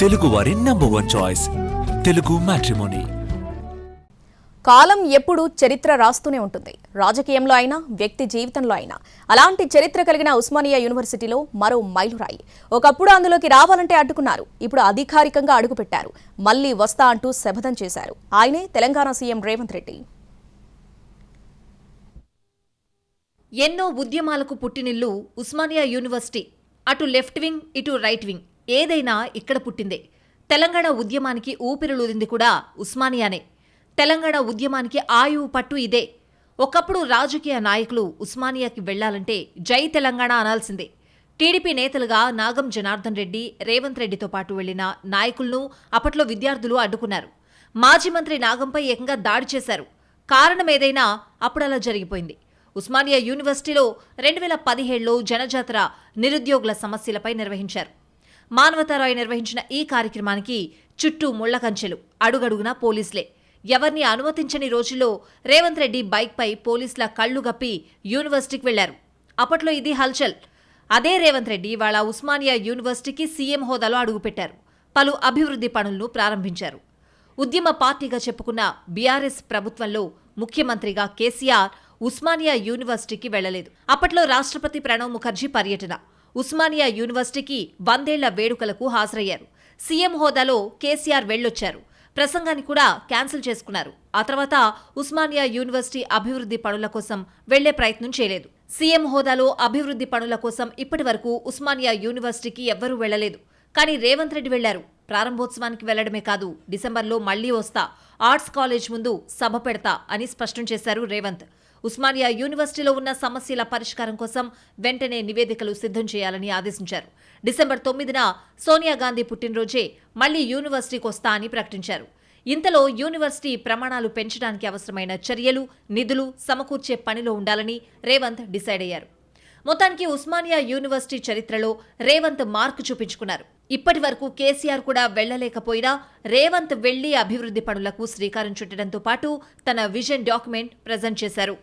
తెలుగువారి number 1 choice Telugu matrimony. కాలం ఎప్పుడూ చరిత్ర రాస్తూనే ఉంటుంది. రాజకీయంలో అయినా వ్యక్తి జీవితంలో అయినా. అలాంటి చరిత్ర కలిగిన ఉస్మానియా యూనివర్సిటీలో మరో మైలురాయి. ఒకప్పుడు అందులోకి రావాలంటే అడ్డుకున్నారు. ఇప్పుడు అధికారికంగా అడుగుపెట్టారు. మళ్లీ వస్తా అంటూ శపథం చేశారు. ఆయనే తెలంగాణ సీఎం రేవంత్ రెడ్డి. ఎన్నో ఉద్యమాలకు పుట్టినిల్లు ఉస్మానియా యూనివర్సిటీ. అటు లెఫ్ట్ వింగ్, ఇటు రైట్ వింగ్, ఏదైనా ఇక్కడ పుట్టిందే. తెలంగాణ ఉద్యమానికి ఊపిరులూదింది కూడా ఉస్మానియానే. తెలంగాణ ఉద్యమానికి ఆయువు పట్టు ఇదే. ఒకప్పుడు రాజకీయ నాయకులు ఉస్మానియాకి వెళ్లాలంటే జై తెలంగాణ అనాల్సిందే. టీడీపీ నేతలుగా నాగం జనార్దన్ రెడ్డి, రేవంత్ రెడ్డితో పాటు వెళ్లిన నాయకులను అప్పట్లో విద్యార్థులు అడ్డుకున్నారు. మాజీ మంత్రి నాగంపై ఏకంగా దాడి చేశారు. కారణమేదైనా అప్పుడలా జరిగిపోయింది. ఉస్మానియా యూనివర్సిటీలో 2017లో జనజాతర నిరుద్యోగుల సమస్యలపై నిర్వహించారు. మానవతారాయ్ నిర్వహించిన ఈ కార్యక్రమానికి చుట్టూ ముళ్లకంచెలు, అడుగడుగునా పోలీసులే. ఎవరిని అనుమతించని రోజుల్లో రేవంత్ రెడ్డి బైక్పై పోలీసుల కళ్లు గప్పి యూనివర్సిటీకి వెళ్లారు. అప్పట్లో ఇది హల్చల్. అదే రేవంత్ రెడ్డి వాళ్ళ ఉస్మానియా యూనివర్సిటీకి సీఎం హోదాలో అడుగుపెట్టారు. పలు అభివృద్ధి పనులను ప్రారంభించారు. ఉద్యమ పార్టీగా చెప్పుకున్న బీఆర్ఎస్ ప్రభుత్వంలో ముఖ్యమంత్రిగా కేసీఆర్ ఉస్మానియా యూనివర్సిటీకి వెళ్లలేదు. అప్పట్లో రాష్ట్రపతి ప్రణబ్ ముఖర్జీ పర్యటన. ఉస్మానియా యూనివర్సిటీకి 100ఏళ్ల వేడుకలకు హాజరయ్యారు. సీఎం హోదాలో కేసీఆర్ వెళ్లొచ్చారు. ప్రసంగాన్ని కూడా క్యాన్సిల్ చేసుకున్నారు. ఆ తర్వాత ఉస్మానియా యూనివర్సిటీ అభివృద్ధి పనుల కోసం వెళ్లే ప్రయత్నం చేయలేదు. సీఎం హోదాలో అభివృద్ధి పనుల కోసం ఇప్పటి వరకు ఉస్మానియా యూనివర్సిటీకి ఎవ్వరూ వెళ్లలేదు. కానీ రేవంత్ రెడ్డి వెళ్లారు. ప్రారంభోత్సవానికి వెళ్లడమే కాదు, డిసెంబర్లో మళ్లీ వస్తా, ఆర్ట్స్ కాలేజ్ ముందు సభ పెడతా అని స్పష్టం చేశారు రేవంత్. ఉస్మానియా యూనివర్సిటీలో ఉన్న సమస్యల పరిష్కారం కోసం వెంటనే నివేదికలు సిద్ధం చేయాలని ఆదేశించారు. డిసెంబర్ 9న సోనియా గాంధీ పుట్టినరోజే మళ్లీ యూనివర్సిటీకి వస్తా అని ప్రకటించారు. ఇంతలో యూనివర్సిటీ ప్రమాణాలు పెంచడానికి అవసరమైన చర్యలు, నిధులు సమకూర్చే పనిలో ఉండాలని రేవంత్ డిసైడ్ అయ్యారు. మొత్తానికి ఉస్మానియా యూనివర్సిటీ చరిత్రలో రేవంత్ మార్కు చూపించుకున్నారు. ఇప్పటి వరకు కేసీఆర్ కూడా వెళ్లలేకపోయినా రేవంత్ వెళ్లి అభివృద్ధి పనులకు శ్రీకారం చుట్టడంతో పాటు తన విజన్ డాక్యుమెంట్ ప్రజెంట్ చేశారు.